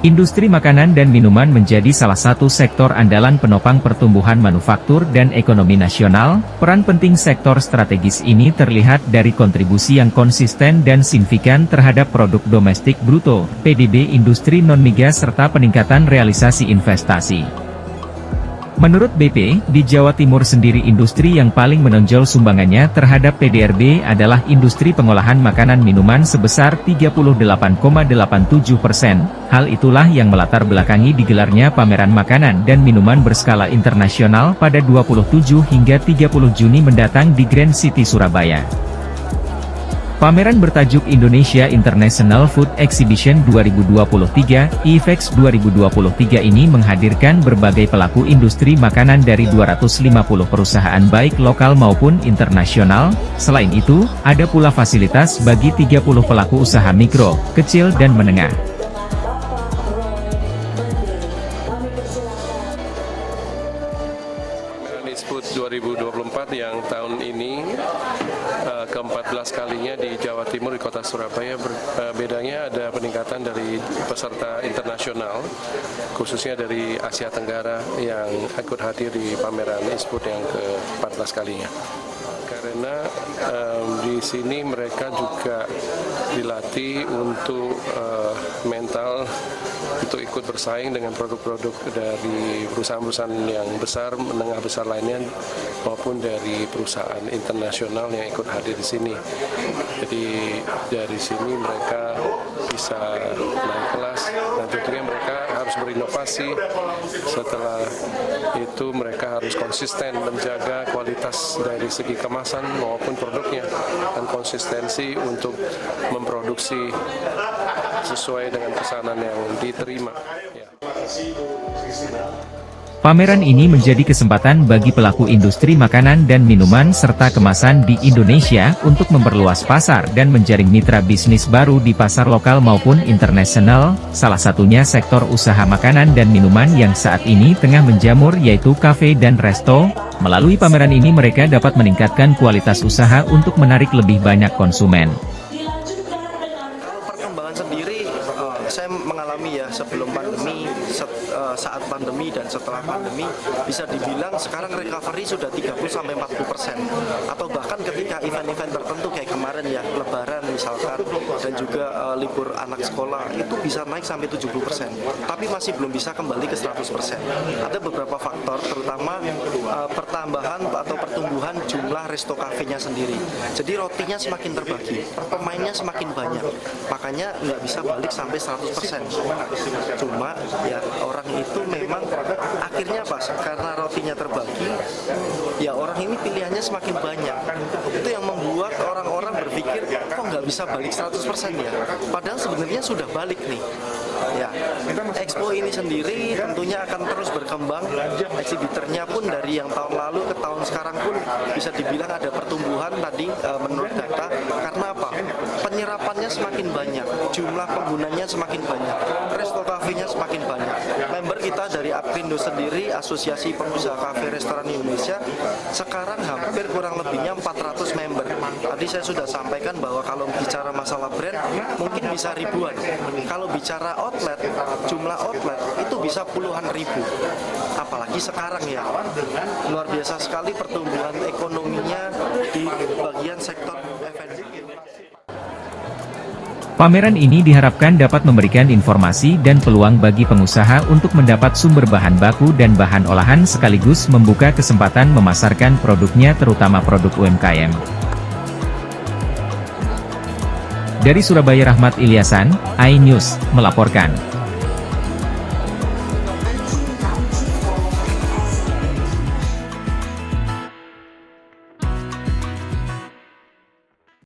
Industri makanan dan minuman menjadi salah satu sektor andalan penopang pertumbuhan manufaktur dan ekonomi nasional. Peran penting sektor strategis ini terlihat dari kontribusi yang konsisten dan signifikan terhadap produk domestik bruto, PDB industri non-migas serta peningkatan realisasi investasi. Menurut BP, di Jawa Timur sendiri industri yang paling menonjol sumbangannya terhadap PDRB adalah industri pengolahan makanan minuman sebesar 38,87%. Hal itulah yang melatar belakangi digelarnya pameran makanan dan minuman berskala internasional pada 27 hingga 30 Juni mendatang di Grand City Surabaya. Pameran bertajuk Indonesia International Food Exhibition 2023, IFEX 2023 ini menghadirkan berbagai pelaku industri makanan dari 250 perusahaan baik lokal maupun internasional. Selain itu, ada pula fasilitas bagi 30 pelaku usaha mikro, kecil dan menengah. Food 2024 yang tahun ini ke-14 kalinya di Jawa Timur di kota Surabaya. Bedanya ada peningkatan dari peserta internasional, khususnya dari Asia Tenggara yang ikut hadir di pameran ISPUT yang ke-14 kalinya. Karena di sini mereka juga dilatih untuk mental untuk ikut bersaing dengan produk-produk dari perusahaan-perusahaan yang besar, menengah besar lainnya, maupun dari perusahaan internasional yang ikut hadir di sini. Jadi dari sini mereka bisa naik kelas dan tentunya mereka harus berinovasi. Setelah itu mereka harus konsisten menjaga kualitas dari segi kemasan maupun produknya dan konsistensi untuk memproduksi sesuai dengan pesanan yang diterima. Pameran ini menjadi kesempatan bagi pelaku industri makanan dan minuman serta kemasan di Indonesia untuk memperluas pasar dan menjaring mitra bisnis baru di pasar lokal maupun internasional, salah satunya sektor usaha makanan dan minuman yang saat ini tengah menjamur yaitu kafe dan resto. Melalui pameran ini mereka dapat meningkatkan kualitas usaha untuk menarik lebih banyak konsumen. Saya mengalami ya sebelum pandemi, saat pandemi dan setelah pandemi, bisa dibilang sekarang recovery sudah 30-40%, atau bahkan ketika event-event tertentu kayak kemarin ya Lebaran misalkan, dan juga libur anak sekolah itu bisa naik sampai 70%, tapi masih belum bisa kembali ke 100%. Ada beberapa faktor, terutama pertambahan atau pertumbuhan jumlah resto kafenya sendiri. Jadi rotinya semakin terbagi, pemainnya semakin banyak, makanya nggak bisa balik sampai 100%. Cuma ya orang itu memang akhirnya pas karena rotinya terbagi, ya orang ini pilihannya semakin banyak. Itu yang membuat orang-orang berpikir kok nggak bisa balik 100% ya. Padahal sebenarnya sudah balik nih. Ya, Expo ini sendiri tentunya akan terus berkembang. Eksibiternya pun dari yang tahun lalu ke tahun sekarang pun bisa dibilang ada pertumbuhan tadi menurut data. Karena apa? Penyerapannya semakin banyak, jumlah penggunanya semakin banyak, resto kafenya semakin banyak. Member kita dari APRindo sendiri, Asosiasi Pengusaha Kafe Restoran Indonesia, sekarang hampir kurang lebihnya 400 member. Tadi saya sudah sampaikan bahwa kalau bicara masalah brand mungkin bisa ribuan. Kalau bicara outlet, jumlah outlet itu bisa puluhan ribu. Apalagi sekarang ya, luar biasa sekali pertumbuhan ekonominya di bagian sektor F&B. Pameran ini diharapkan dapat memberikan informasi dan peluang bagi pengusaha untuk mendapat sumber bahan baku dan bahan olahan sekaligus membuka kesempatan memasarkan produknya terutama produk UMKM. Dari Surabaya, Rahmat Ilyasan, iNews, melaporkan.